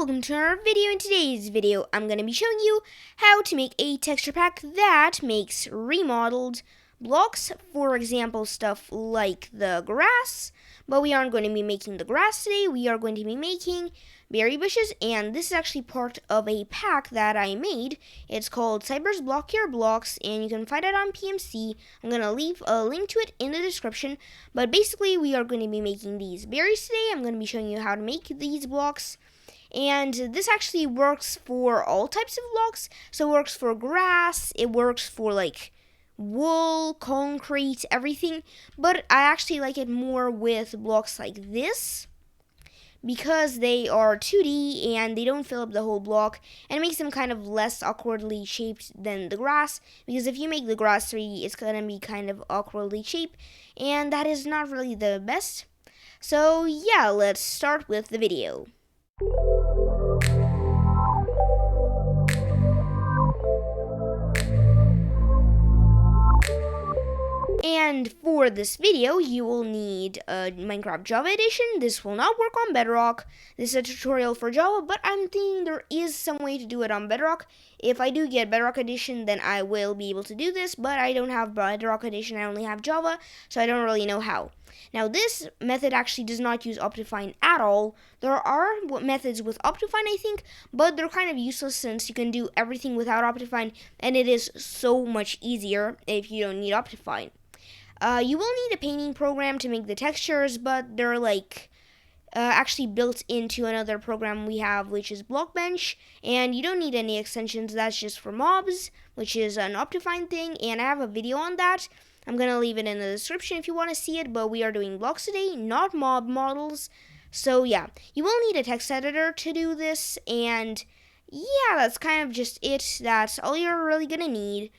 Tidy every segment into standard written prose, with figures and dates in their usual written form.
welcome to another video. In today's video, I'm going to be showing you how to make a texture pack that makes remodeled blocks. For example, stuff like the grass, but we aren't going to be making the grass today. We are going to be making berry bushes, and this is actually part of a pack that I made. It's called Cyber's Block Your Blocks, and you can find it on PMC. I'm going to leave a link to it in the description, but basically we are going to be making these berries today. I'm going to be showing you how to make these blocks, and this actually works for all types of blocks. So it works for grass, it works for like wool, concrete, everything, but I actually like it more with blocks like this, because they are 2D and they don't fill up the whole block, and it makes them kind of less awkwardly shaped than the grass, because if you make the grass 3D, it's going to be kind of awkwardly shaped, and that is not really the best. So yeah, let's start with the video. And for this video, you will need a Minecraft Java edition. This will not work on Bedrock. This is a tutorial for Java, but I'm thinking there is some way to do it on Bedrock. If I do get Bedrock edition, then I will be able to do this, but I don't have Bedrock edition, I only have Java, so I don't really know how. Now, this method actually does not use Optifine at all. There are methods with Optifine, I think, but they're kind of useless since you can do everything without Optifine, and it is so much easier if you don't need Optifine. You will need a painting program to make the textures, but they're actually built into another program we have, which is Blockbench, and you don't need any extensions. That's just for mobs, which is an Optifine thing, and I have a video on that. I'm going to leave it in the description if you want to see it, but we are doing blocks today, not mob models. So yeah, you will need a text editor to do this, and yeah, that's kind of just it. That's all you're really going to need.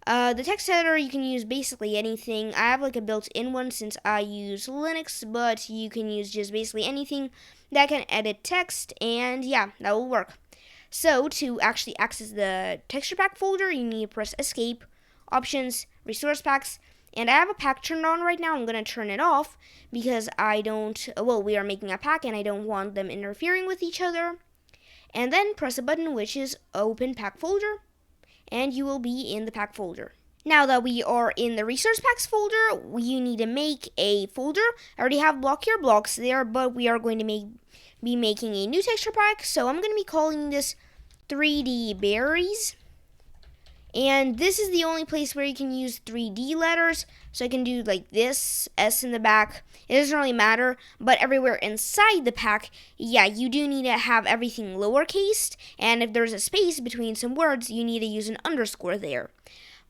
The text editor, you can use basically anything. I have like a built-in one since I use Linux, but you can use just basically anything that can edit text, and yeah, that will work. So to actually access the texture pack folder, you need to press escape, options, resource packs, and I have a pack turned on right now. I'm going to turn it off because we are making a pack and I don't want them interfering with each other. And then press a button which is open pack folder, and you will be in the pack folder. Now that we are in the resource packs folder, you need to make a folder. I already have block your blocks there, but we are going to be making a new texture pack. So I'm going to be calling this 3D berries. And this is the only place where you can use 3D letters. So I can do like this, S in the back. It doesn't really matter, but everywhere inside the pack, yeah, you do need to have everything lowercase. And if there's a space between some words, you need to use an underscore there.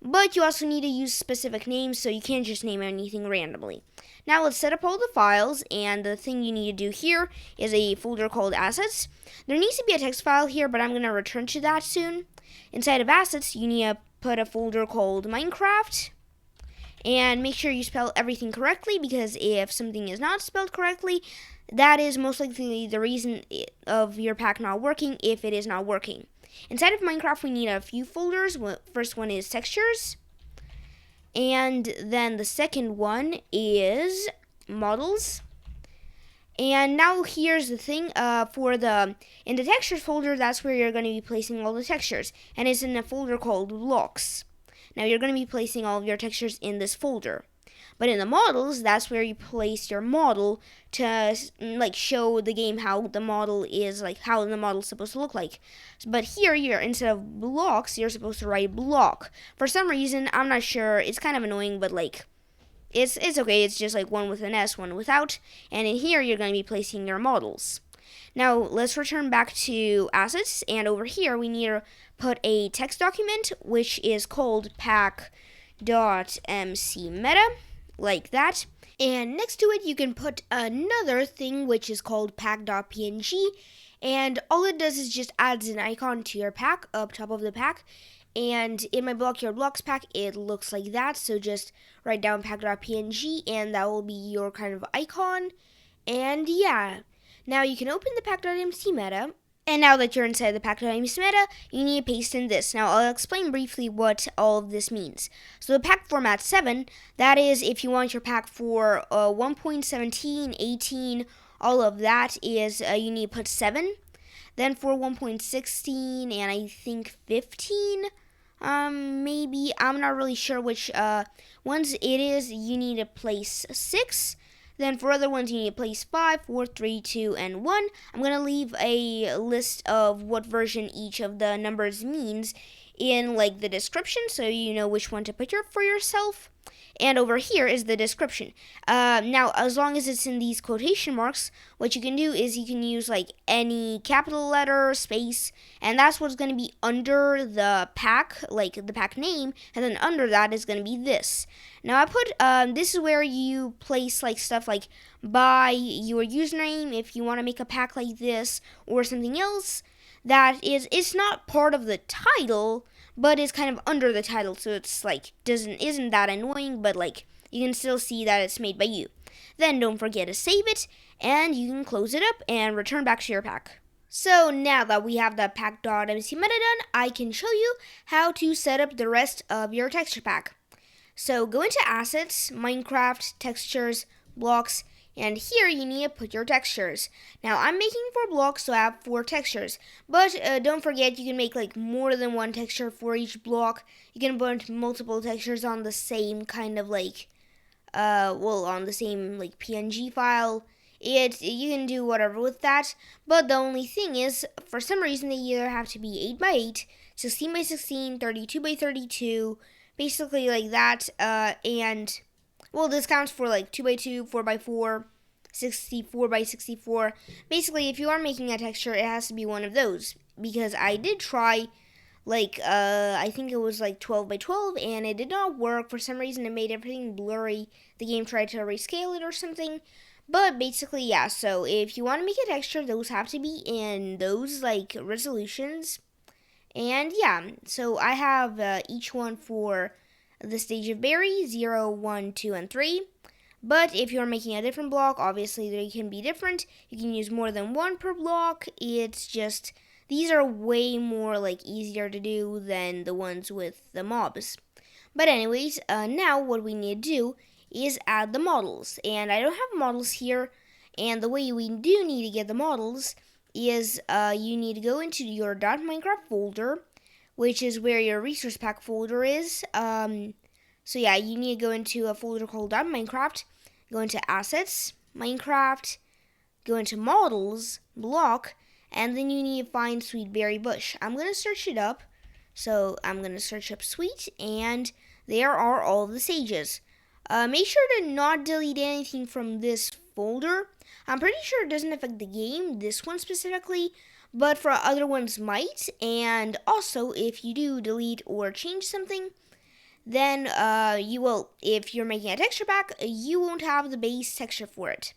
But you also need to use specific names, so you can't just name anything randomly. Now let's set up all the files, and the thing you need to do here is a folder called assets. There needs to be a text file here, but I'm going to return to that soon. Inside of assets, you need to put a folder called Minecraft, and make sure you spell everything correctly, because if something is not spelled correctly, that is most likely the reason of your pack not working if it is not working. Inside of Minecraft, we need a few folders. First one is textures, and then the second one is models. And now here's the thing, in the textures folder, that's where you're going to be placing all the textures, and it's in a folder called blocks. Now you're going to be placing all of your textures in this folder. But in the models, that's where you place your model to show the game how the model is, how the model is supposed to look like. But here, instead of blocks, you're supposed to write block. For some reason, I'm not sure, it's kind of annoying, but it's okay. It's just one with an S, one without. And in here, you're going to be placing your models. Now, let's return back to assets. And over here, we need to put a text document, which is called pack.mcmeta, like that. And next to it, you can put another thing, which is called pack.png. And all it does is just adds an icon to your pack up top of the pack. And in my Block Your Blocks pack, it looks like that. So just write down pack.png, and that will be your kind of icon. And yeah, now you can open the pack.mcmeta. And now that you're inside the pack.mcmeta, you need to paste in this. Now I'll explain briefly what all of this means. So the pack format 7, that is if you want your pack for 1.17, 18, all of that is you need to put 7. Then for 1.16 and I think 15, maybe, I'm not really sure which ones it is, you need to place 6. Then for other ones, you need to place 5, 4, 3, 2, and 1. I'm going to leave a list of what version each of the numbers means in like the description so you know which one to put for yourself. And over here is the description. Now, as long as it's in these quotation marks, what you can do is you can use like any capital letter, space, and that's what's going to be under the pack, like the pack name, and then under that is going to be this. Now, I put, this is where you place like stuff like by your username if you want to make a pack like this or something else that it's not part of the title, but is kind of under the title, so it's like isn't that annoying, but like you can still see that it's made by you. Then don't forget to save it, and you can close it up and return back to your pack. So now that we have the pack.mcmeta done, I can show you how to set up the rest of your texture pack. So go into Assets, Minecraft, Textures, Blocks, and here you need to put your textures. Now I'm making 4 blocks, so I have 4 textures. But don't forget, you can make like more than one texture for each block. You can put multiple textures on the same kind of like, on the same like PNG file. You can do whatever with that. But the only thing is, for some reason, they either have to be 8 by 8, 16 by 16, 32 by 32, basically like that, and well, this counts for like 2 by 2, 4 by 4, 64 by 64. Basically, if you are making a texture, it has to be one of those, because I did try like I think it was like 12 by 12 and it did not work. For some reason it made everything blurry. The game tried to rescale it or something. But basically, yeah, so if you want to make a texture, those have to be in those like resolutions. And yeah, so I have each one for the stage of berry, 0, 1, 2, and 3. But if you're making a different block, obviously they can be different. You can use more than one per block. It's just, these are way more like easier to do than the ones with the mobs. But anyways, now what we need to do is add the models. And I don't have models here. And the way we do need to get the models is you need to go into your .minecraft folder, which is where your resource pack folder is. So yeah, you need to go into a folder called .minecraft, go into Assets, Minecraft, go into Models, Block, and then you need to find Sweet Berry Bush. I'm going to search it up. So I'm going to search up Sweet, and there are all the sages. Make sure to not delete anything from this folder. I'm pretty sure it doesn't affect the game, this one specifically, but for other ones might. And also, if you do delete or change something, then you will, if you're making a texture pack, you won't have the base texture for it.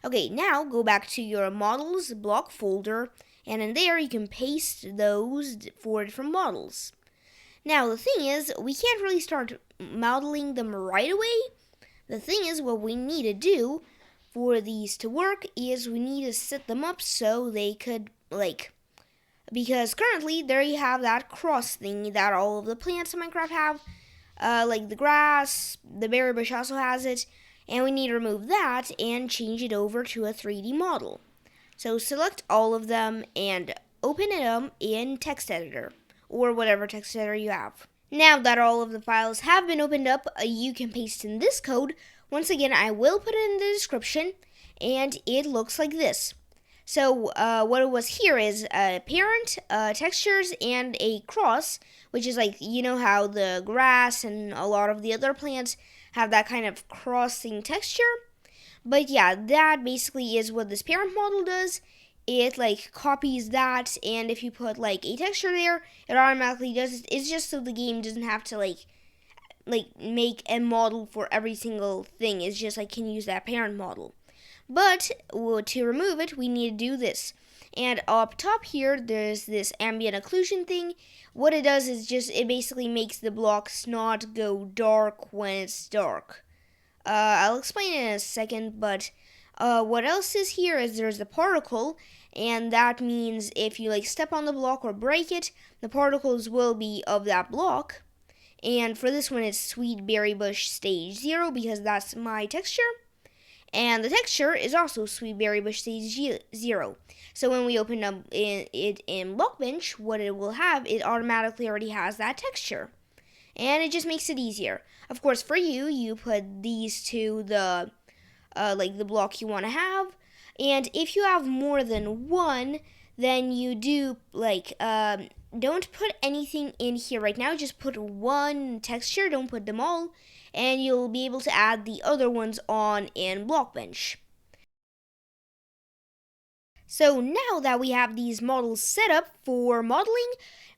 Okay, now go back to your models block folder, and in there you can paste those for different models. Now the thing is, we can't really start modeling them right away. The thing is, what we need to do for these to work is we need to set them up so they could because currently there you have that cross thing that all of the plants in Minecraft have. Like the grass, the berry bush also has it, and we need to remove that and change it over to a 3D model. So select all of them and open it up in text editor or whatever text editor you have. Now that all of the files have been opened up, you can paste in this code. Once again, I will put it in the description, and it looks like this. So what it was here is a parent, textures, and a cross, which is like, you know how the grass and a lot of the other plants have that kind of crossing texture. But yeah, that basically is what this parent model does. It like copies that, and if you put like a texture there, it automatically does it. It's just so the game doesn't have to like make a model for every single thing. It's just like can use that parent model. But to remove it, we need to do this. And up top here, there's this ambient occlusion thing. What it does is just, it basically makes the blocks not go dark when it's dark. I'll explain it in a second, but what else is here is there's the particle, and that means if you like step on the block or break it, the particles will be of that block. And for this one, it's Sweet Berry Bush Stage 0 because that's my texture. And the texture is also Sweet Berry Bush Stage 0. So when we open up it in Blockbench, what it will have, it automatically already has that texture. And it just makes it easier. Of course, for you, you put these to the like the block you want to have. And if you have more than one, then you do like don't put anything in here right now. Just put one texture. Don't put them all, and you'll be able to add the other ones on in Blockbench. So now that we have these models set up for modeling,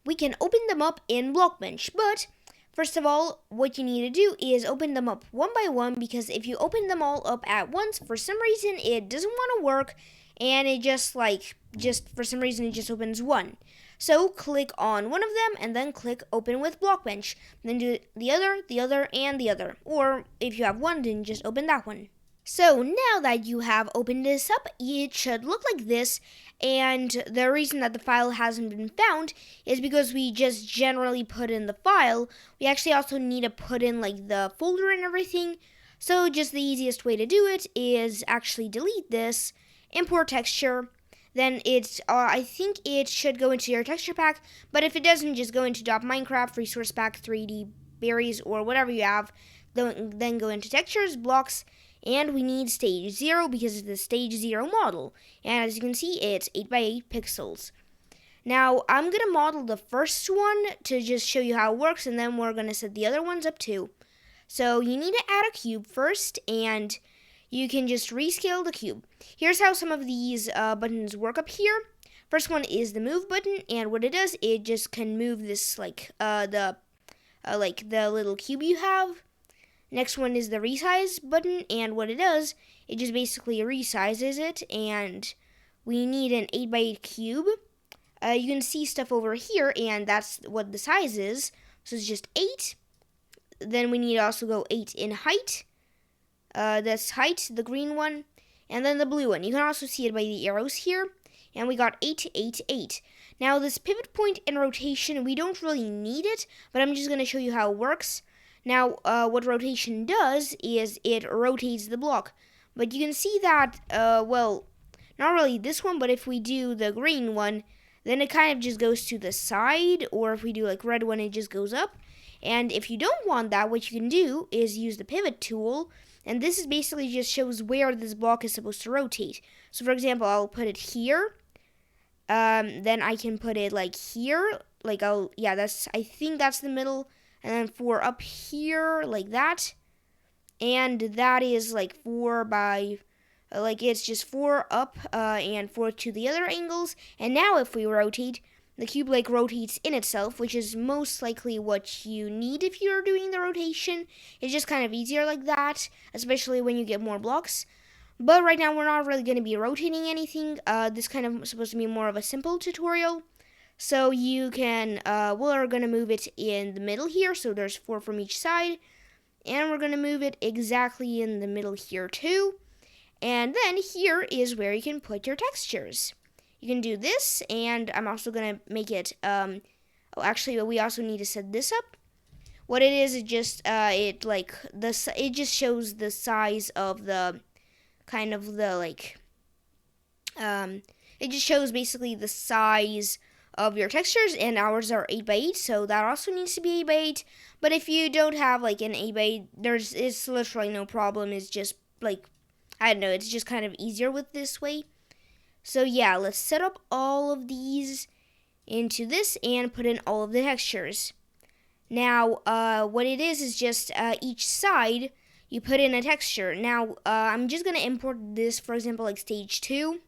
we can open them up in Blockbench. But first of all, what you need to do is open them up one by one, because if you open them all up at once, for some reason it doesn't want to work, and it just for some reason it just opens one. So click on one of them and then click open with Blockbench. Then do the other, and the other. Or if you have one, then just open that one. So now that you have opened this up, it should look like this, and the reason that the file hasn't been found is because we just generally put in the file. We actually also need to put in like the folder and everything. So just the easiest way to do it is actually delete this, import texture, then I think it should go into your texture pack, but if it doesn't, just go into .minecraft, resource pack, 3D berries, or whatever you have, then go into textures, blocks, and we need stage 0 because it's the stage 0 model. And as you can see, it's 8x8 pixels. Now, I'm going to model the first one to just show you how it works, and then we're going to set the other ones up too. So you need to add a cube first, and you can just rescale the cube. Here's how some of these buttons work up here. First one is the move button, and what it does, it just can move this the little cube you have. Next one is the resize button, and what it does, it just basically resizes it, and we need an 8x8 cube. You can see stuff over here, and that's what the size is. So it's just 8. Then we need to also go 8 in height. That's height, the green one, and then the blue one. You can also see it by the arrows here, and we got 8, 8, 8. Now this pivot point and rotation, we don't really need it, but I'm just going to show you how it works. Now, what rotation does is it rotates the block. But you can see that, well, not really this one, but if we do the green one, then it kind of just goes to the side, or if we do like red one, it just goes up. And if you don't want that, what you can do is use the pivot tool, and this is basically just shows where this block is supposed to rotate. So for example, I'll put it here, then I can put it like here, like I think that's the middle. And then 4 up here, like that. And that is like 4 by, it's just 4 up and 4 to the other angles. And now if we rotate, the cube like rotates in itself, which is most likely what you need if you're doing the rotation. It's just kind of easier like that, especially when you get more blocks. But right now we're not really going to be rotating anything. This kind of supposed to be more of a simple tutorial. So you can, we're going to move it in the middle here, so there's 4 from each side. And we're going to move it exactly in the middle here too. And then here is where you can put your textures. You can do this, and I'm also going to make it, we also need to set this up. What it is, it just, it just shows the size of the, kind of the, it just shows basically the size of your textures, and ours are 8x8, so that also needs to be 8x8. But if you don't have like an 8x8, it's literally no problem. It's just like, I don't know, it's just kind of easier with this way. So yeah, let's set up all of these into this and put in all of the textures. Now, what it is just each side you put in a texture. Now, I'm just gonna import this, for example, like stage 2,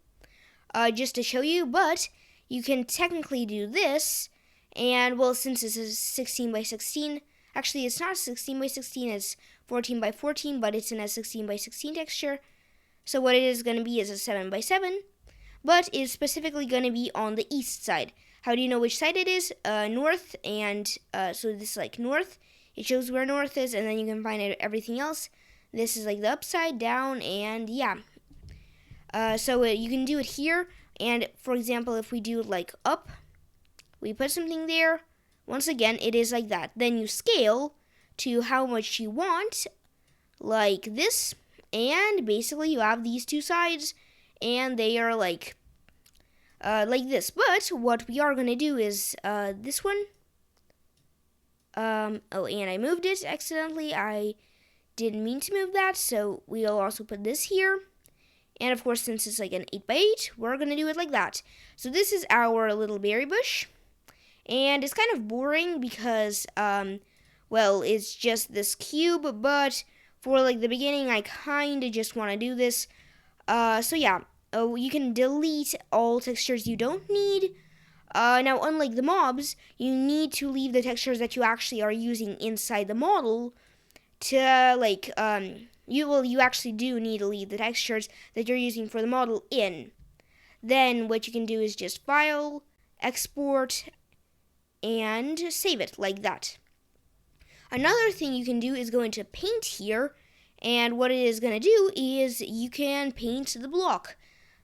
just to show you, but you can technically do this, and well, since it's a 16 by 16, actually it's not 16 by 16, it's 14 by 14, but it's in a 16 by 16 texture. So what it is going to be is a 7 by 7, but it's specifically going to be on the east side. How do you know which side it is? North, and so this is like north. It shows where north is, and then you can find everything else. This is like the upside down, and yeah. So you can do it here. And for example, if we do like up, we put something there. Once again, it is like that. Then you scale to how much you want, like this. and basically you have these two sides, and they are like this. But what we are gonna do is this one. Oh, and I moved it accidentally. I didn't mean to move that, so we'll also put this here. And of course, since it's like an 8x8, we're gonna do it like that. So this is our little berry bush, and it's kind of boring because, well, it's just this cube, but for like the beginning, I kinda just wanna do this. So yeah, you can delete all textures you don't need. Now, unlike the mobs, you need to leave the textures that you actually are using inside the model to, like, you actually do need to leave the textures that you're using for the model in. Then what you can do is just file, export, and save it like that. Another thing you can do is go into paint here, and what it is going to do is you can paint the block.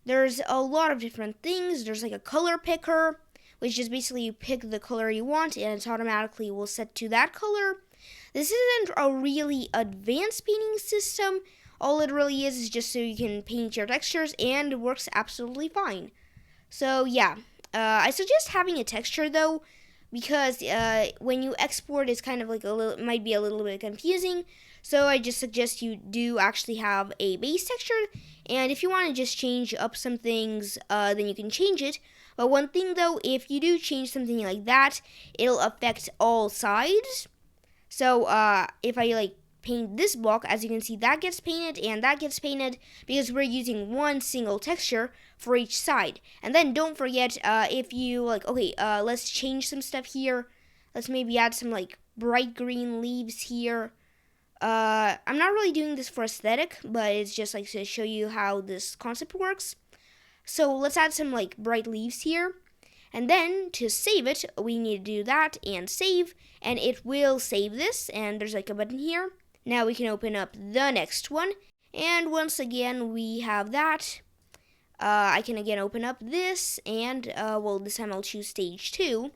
There's a lot of different things. There's like a color picker, which is basically you pick the color you want and it automatically will set to that color. This isn't a really advanced painting system. All it really is just so you can paint your textures, and it works absolutely fine. So yeah, I suggest having a texture though, because when you export, it's kind of like might be a little bit confusing. So I just suggest you do actually have a base texture, and if you want to just change up some things, then you can change it. But one thing though, if you do change something like that, it'll affect all sides. So if I like paint this block, as you can see, that gets painted and that gets painted because we're using one single texture for each side. And then don't forget, if you like, okay, let's change some stuff here. Let's maybe add some like bright green leaves here. I'm not really doing this for aesthetic, but it's just like to show you how this concept works. So let's add some like bright leaves here. And then to save it, we need to do that and save, and it will save this, and there's like a button here. Now we can open up the next one, and once again we have that. I can again open up this, and well, this time I'll choose stage 2.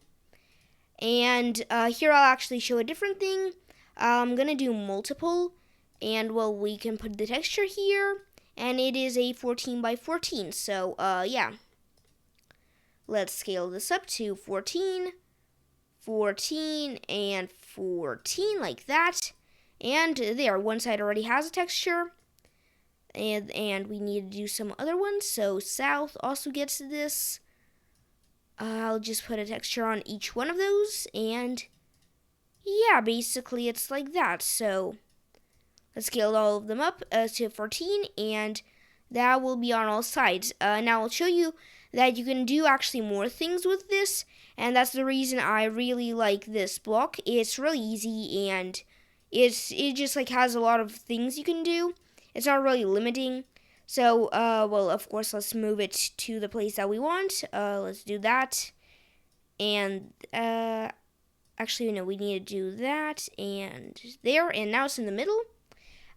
And here I'll actually show a different thing. I'm gonna do multiple, and well, we can put the texture here, and it is a 14x14, so yeah. Let's scale this up to 14, 14, and 14, like that. And there, one side already has a texture. And we need to do some other ones. So south also gets this. I'll just put a texture on each one of those. And yeah, basically it's like that. So let's scale all of them up to 14. And that will be on all sides. Now I'll show you that you can do actually more things with this, and that's the reason I really like this block. It's really easy, and it just like has a lot of things you can do. It's not really limiting. So well, of course, let's move it to the place that we want. Let's do that, and actually no, we need to do that and there, and now it's in the middle.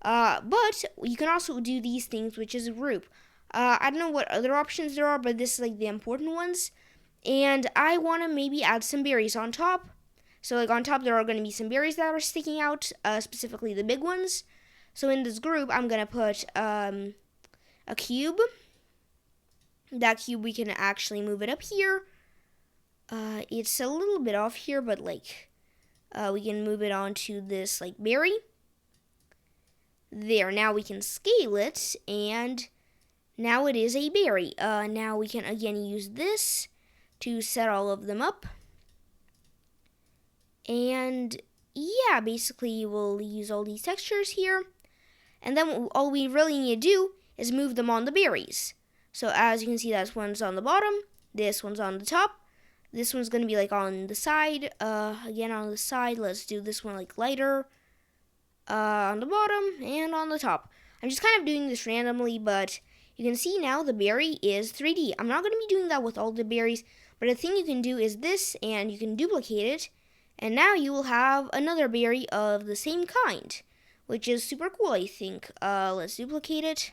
But you can also do these things, which is a group. I don't know what other options there are, but this is like the important ones. And I want to maybe add some berries on top. So like on top there are going to be some berries that are sticking out, specifically the big ones. So in this group I'm going to put a cube. That cube we can actually move it up here. It's a little bit off here, but like we can move it onto this like berry. There, now we can scale it, and now it is a berry. Now we can again use this to set all of them up. And yeah, basically we'll use all these textures here. And then all we really need to do is move them on the berries. So as you can see, that one's on the bottom, this one's on the top, this one's going to be like on the side. Again on the side, let's do this one like lighter. On the bottom and on the top. I'm just kind of doing this randomly, but you can see now the berry is 3D. I'm not going to be doing that with all the berries, but the thing you can do is this, and you can duplicate it, and now you will have another berry of the same kind, which is super cool, I think. Let's duplicate it.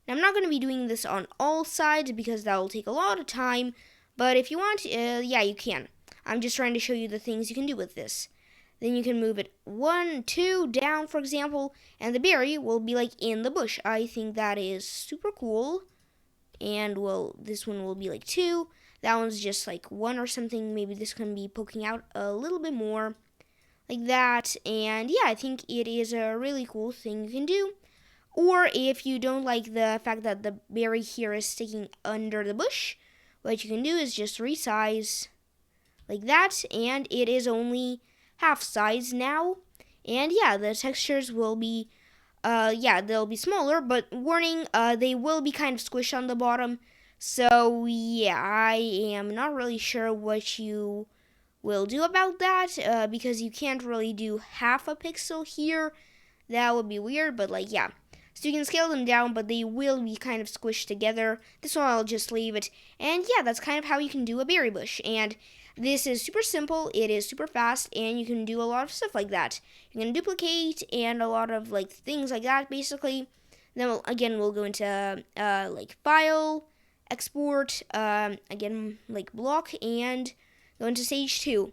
Now, I'm not going to be doing this on all sides because that will take a lot of time, but if you want, yeah, you can. I'm just trying to show you the things you can do with this. Then you can move it 1, 2 down, for example, and the berry will be like in the bush. I think that is super cool. And well, this one will be like 2. That one's just like 1 or something. Maybe this can be poking out a little bit more, like that. And yeah, I think it is a really cool thing you can do. Or if you don't like the fact that the berry here is sticking under the bush, what you can do is just resize like that, and it is only half size now. And yeah, the textures will be they'll be smaller, but warning, they will be kind of squished on the bottom. So yeah, I am not really sure what you will do about that, because you can't really do half a pixel here. That would be weird, but like, yeah. So you can scale them down, but they will be kind of squished together. This one I'll just leave it. And yeah, that's kind of how you can do a berry bush. And this is super simple, it is super fast, and you can do a lot of stuff like that. You can duplicate and a lot of like things like that, basically. Then we'll go into like file, export, again like block, and go into stage 2.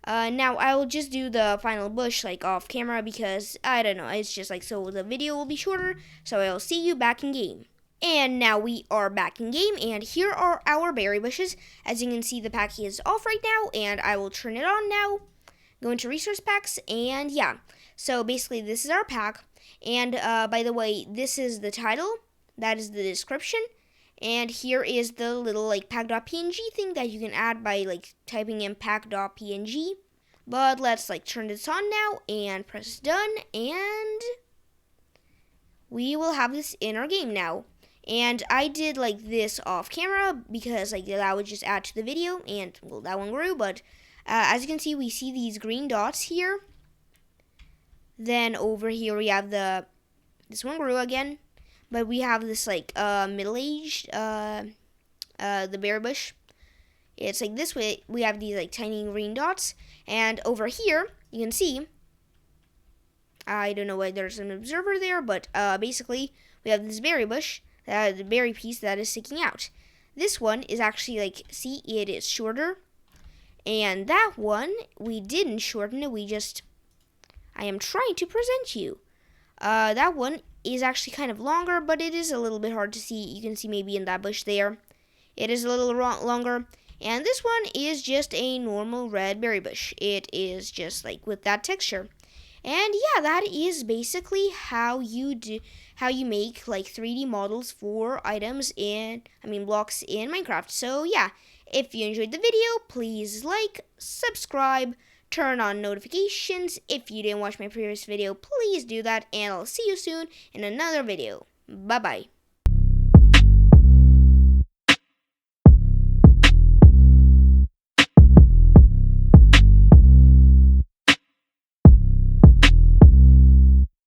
Now I will just do the final bush like off camera because I don't know, it's just like so the video will be shorter, so I'll see you back in game. And now we are back in game, and here are our berry bushes. As you can see, the pack is off right now, and I will turn it on now. Go into resource packs, and yeah. So basically this is our pack, and by the way, this is the title, that is the description. And here is the little like pack.png thing that you can add by like typing in pack.png. But let's like turn this on now and press done, and we will have this in our game now. And I did like this off camera because like that would just add to the video, and well, that one grew. But as you can see, we see these green dots here. Then over here we have this one grew again. But we have this like middle-aged the berry bush. It's like this way. We have these like tiny green dots, and over here you can see. I don't know why there's an observer there, but basically we have this berry bush, the berry piece that is sticking out. This one is actually like, see, it is shorter, and that one we didn't shorten it. I am trying to present you. That one is actually kind of longer, but it is a little bit hard to see. You can see maybe in that bush there. It is a little longer. And this one is just a normal red berry bush. It is just like with that texture. And yeah, that is basically how you make like 3D models for items blocks in Minecraft. So yeah, if you enjoyed the video, please like, subscribe, turn on notifications. If you didn't watch my previous video, please do that, and I'll see you soon in another video. Bye bye.